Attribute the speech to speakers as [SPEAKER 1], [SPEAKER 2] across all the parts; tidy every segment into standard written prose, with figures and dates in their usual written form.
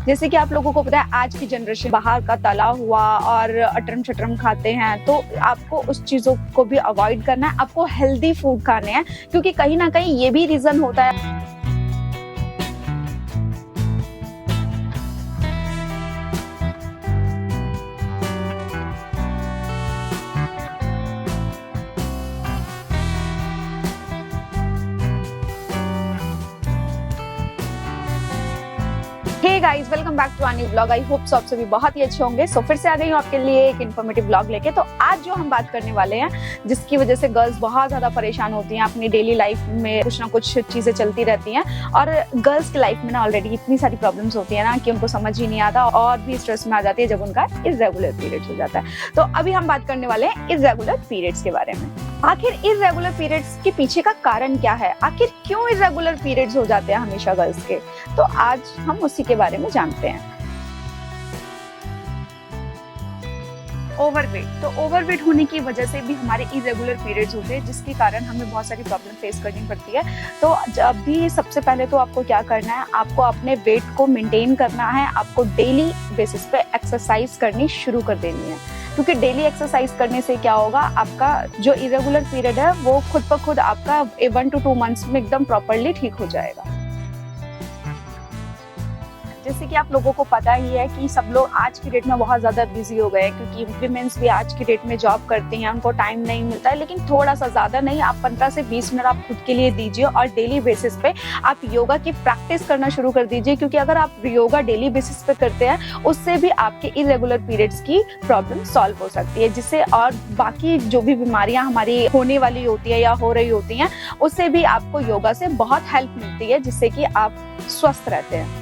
[SPEAKER 1] जैसे कि आप लोगों को पता है आज की जनरेशन बाहर का तला हुआ और अटरम शटरम खाते हैं, तो आपको उस चीजों को भी अवॉइड करना है। आपको हेल्दी फूड खाने हैं, क्योंकि कहीं ना कहीं ये भी रीजन होता है। Hey guys, welcome back to our new blog. I hope so आप सभी बहुत ही अच्छे होंगे। सो फिर से आ गई हूँ आपके लिए एक इन्फॉर्मेटिव ब्लॉग लेके। तो आज जो हम बात करने वाले हैं, जिसकी वजह से गर्ल्स बहुत ज्यादा परेशान होती हैं, अपनी डेली लाइफ में कुछ ना कुछ चीजें चलती रहती हैं और गर्ल्स की लाइफ में ना ऑलरेडी इतनी सारी प्रॉब्लम्स होती है ना कि उनको समझ ही नहीं आता और भी स्ट्रेस में आ जाती है जब उनका इर्रेगुलर पीरियड्स हो जाता है। तो अभी हम बात करने वाले हैं इर्रेगुलर पीरियड्स के बारे में। आखिर इर्रेगुलर पीरियड्स के पीछे का कारण क्या है? आखिर क्यों इर्रेगुलर पीरियड्स हो जाते हैं हमेशा गर्ल्स के? तो आज हम उसी के बारे में जानते हैं। ओवरवेट, तो ओवरवेट होने की वजह से भी हमारे इरेगुलर पीरियड्स होते हैं, जिसके कारण हमें बहुत सारी प्रॉब्लम फेस करनी पड़ती है। तो जब भी सबसे पहले तो आपको क्या करना है, आपको अपने वेट को मेंटेन करना है। आपको डेली बेसिस पे एक्सरसाइज करनी शुरू कर देनी है, क्योंकि डेली एक्सरसाइज करने से क्या होगा, आपका जो इरेगुलर पीरियड है वो खुद ब खुद आपका 1 to 2 मंथ्स में एकदम प्रॉपरली ठीक हो जाएगा। जैसे कि आप लोगों को पता ही है कि सब लोग आज की डेट में बहुत ज़्यादा बिजी हो गए हैं, क्योंकि विमेंस भी आज की डेट में जॉब करती हैं, उनको टाइम नहीं मिलता है। लेकिन थोड़ा सा ज़्यादा नहीं, आप 15 से 20 मिनट आप खुद के लिए दीजिए और डेली बेसिस पे आप योगा की प्रैक्टिस करना शुरू कर दीजिए, क्योंकि अगर आप योगा डेली बेसिस पे करते हैं, उससे भी आपके इरेगुलर पीरियड्स की प्रॉब्लम सॉल्व हो सकती है, जिससे और बाकी जो भी बीमारियां हमारी होने वाली होती है या हो रही होती हैं, उससे भी आपको योगा से बहुत हेल्प मिलती है, जिससे कि आप स्वस्थ रहते हैं।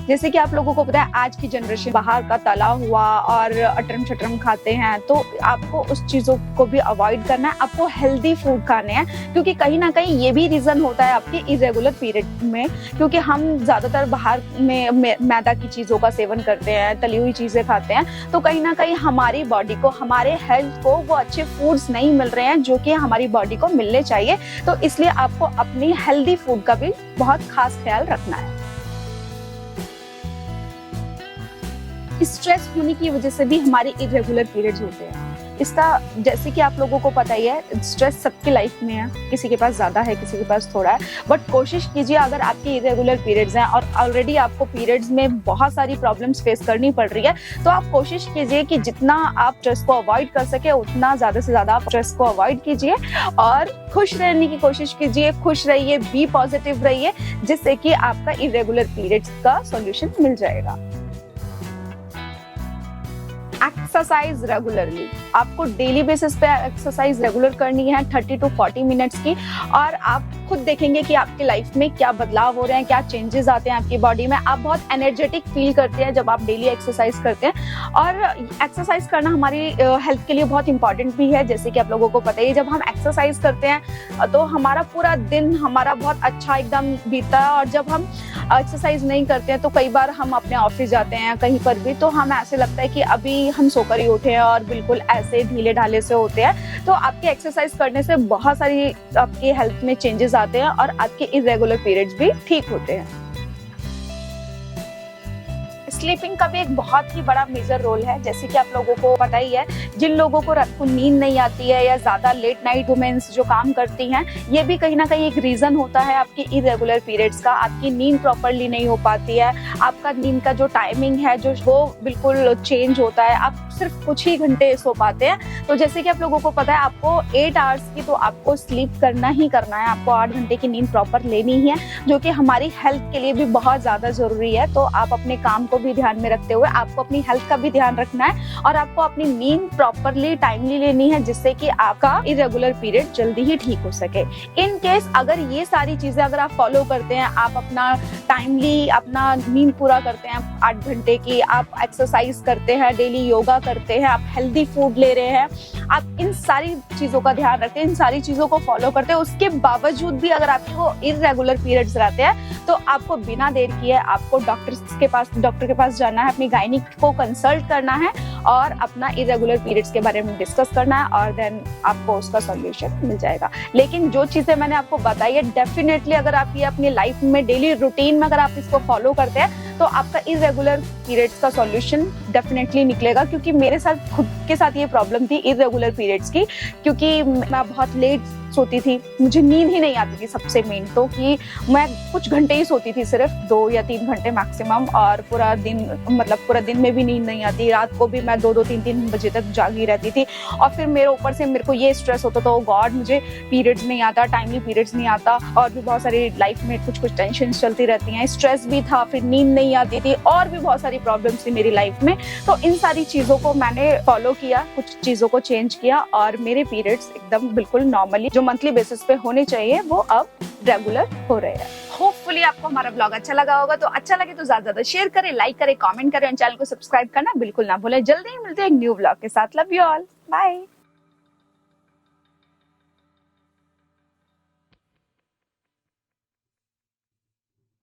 [SPEAKER 1] जैसे कि आप लोगों को पता है आज की जनरेशन बाहर का तला हुआ और अटरम शटरम खाते हैं, तो आपको उस चीजों को भी अवॉइड करना है। आपको हेल्दी फूड खाने हैं, क्योंकि कहीं ना कहीं ये भी रीजन होता है आपके इरेगुलर पीरियड में, क्योंकि हम ज्यादातर बाहर में मैदा की चीजों का सेवन करते हैं, तली हुई चीजें खाते हैं, तो कहीं ना कहीं हमारी बॉडी को, हमारे हेल्थ को वो अच्छे फूड्स नहीं मिल रहे हैं जो कि हमारी बॉडी को मिलने चाहिए। तो इसलिए आपको अपनी हेल्दी फूड का भी बहुत खास ख्याल रखना है। स्ट्रेस होने की वजह से भी हमारे इरेगुलर पीरियड्स होते हैं। इसका जैसे कि आप लोगों को पता ही है, स्ट्रेस सबकी लाइफ में है, किसी के पास ज्यादा है, किसी के पास थोड़ा है। बट कोशिश कीजिए, अगर आपके इरेगुलर पीरियड्स हैं और ऑलरेडी आपको पीरियड्स में बहुत सारी प्रॉब्लम्स फेस करनी पड़ रही है, तो आप कोशिश कीजिए कि जितना आप स्ट्रेस को अवॉइड कर सके उतना ज्यादा से ज्यादा आप स्ट्रेस को अवॉइड कीजिए और खुश रहने की कोशिश कीजिए। खुश रहिए, बी पॉजिटिव रहिए, जिससे कि आपका इरेगुलर पीरियड्स का सॉल्यूशन मिल जाएगा। एक्सरसाइज रेगुलरली, आपको डेली बेसिस पे एक्सरसाइज रेगुलर करनी है 30 to 40 मिनट्स की, और आप खुद देखेंगे कि आपकी लाइफ में क्या बदलाव हो रहे हैं, क्या चेंजेस आते हैं आपकी बॉडी में। आप बहुत एनर्जेटिक फील करते हैं जब आप डेली एक्सरसाइज करते हैं, और एक्सरसाइज करना हमारी हेल्थ के लिए बहुत इंपॉर्टेंट भी है। जैसे कि आप लोगों को पता ही है, जब हम एक्सरसाइज करते हैं तो हमारा पूरा दिन हमारा बहुत अच्छा एकदम बीतता है, और जब हम एक्सरसाइज नहीं करते हैं तो कई बार हम अपने ऑफिस जाते हैं कहीं पर भी, तो हम ऐसे लगता है कि अभी हम सोकर ही उठे हैं और बिल्कुल ऐसे ढीले ढाले से होते हैं। तो आपके एक्सरसाइज करने से बहुत सारी आपकी हेल्थ में चेंजेस आते हैं और आपके इरेगुलर पीरियड्स भी ठीक होते हैं। स्लीपिंग का भी एक बहुत ही बड़ा मेजर रोल है। जैसे कि आप लोगों को पता ही है, जिन लोगों को रात को नींद नहीं आती है या ज्यादा लेट नाइट वुमेन्स जो काम करती हैं, ये भी कहीं ना कहीं एक रीजन होता है आपकी इरेगुलर पीरियड्स का। आपकी नींद प्रॉपरली नहीं हो पाती है, आपका नींद का जो टाइमिंग है जो वो बिल्कुल चेंज होता है, आप सिर्फ कुछ ही घंटे सो पाते हैं। तो जैसे कि आप लोगों को पता है, आपको 8 आवर्स की तो आपको स्लीप करना ही करना है, आपको 8 घंटे की नींद प्रॉपर लेनी ही है, जो कि हमारी हेल्थ के लिए भी बहुत ज्यादा जरूरी है। तो आप अपने काम को भी ध्यान में रखते हुए आपको अपनी हेल्थ का भी ध्यान रखना है, और आपको अपनी नींद प्रॉपरली टाइमली लेनी है, जिससे कि आपका इरेगुलर पीरियड जल्दी ही ठीक हो सके। इन केस अगर ये सारी चीजें अगर आप फॉलो करते हैं, आप अपना टाइमली अपना नींद पूरा करते हैं 8 घंटे की, आप एक्सरसाइज करते हैं, डेली योगा करते हैं, आप हेल्दी फूड ले रहे हैं, आप इन सारी चीजों का ध्यान रखते हैं, इन सारी चीजों को फॉलो करते हैं, उसके बावजूद भी अगर आपको इरेगुलर पीरियड्स रहते हैं, तो आपको बिना देर किए आपको डॉक्टर के पास जाना है, अपनी गायनिक को कंसल्ट करना है और अपना इरेगुलर पीरियड्स के बारे में डिस्कस करना है और देन आपको उसका सॉल्यूशन मिल जाएगा। लेकिन जो चीजें मैंने आपको बताई है, डेफिनेटली अगर आप ये अपनी लाइफ में डेली रूटीन में अगर आप इसको फॉलो करते हैं तो आपका इरेगुलर पीरियड्स का सॉल्यूशन डेफिनेटली निकलेगा। क्योंकि मेरे साथ खुद के साथ ये प्रॉब्लम थी इरेगुलर पीरियड्स की, क्योंकि मैं बहुत लेट सोती थी, मुझे नींद ही नहीं आती थी। सबसे मेन तो कि मैं कुछ घंटे ही सोती थी, सिर्फ 2 या 3 घंटे मैक्सिमम, और पूरा दिन मतलब पूरा दिन में भी नींद नहीं आती। रात को भी मैं 2-2 3-3 बजे तक जागी रहती थी। और फिर मेरे ऊपर से मेरे को ये स्ट्रेस होता था, ओ गॉड मुझे पीरियड्स नहीं आता, टाइमली पीरियड्स नहीं आता, और भी बहुत सारी लाइफ में कुछ टेंशन चलती रहती हैं, स्ट्रेस भी था, फिर नींद नहीं आती थी, और भी बहुत सारी प्रॉब्लम्स थी मेरी लाइफ में। तो इन सारी चीजों को मैंने फॉलो किया, कुछ चीजों को चेंज किया, और मेरे पीरियड्स एकदम बिल्कुल नॉर्मली जो मंथली बेसिस पे होने चाहिए वो अब रेगुलर हो रहे हैं। होपफुली आपको हमारा ब्लॉग अच्छा लगा होगा। तो अच्छा लगे तो ज्यादा शेयर करें, लाइक करें, कमेंट करें और चैनल को सब्सक्राइब करना बिल्कुल ना भूलें। जल्दी ही मिलते हैं एक न्यू ब्लॉग के साथ। Love you all, bye.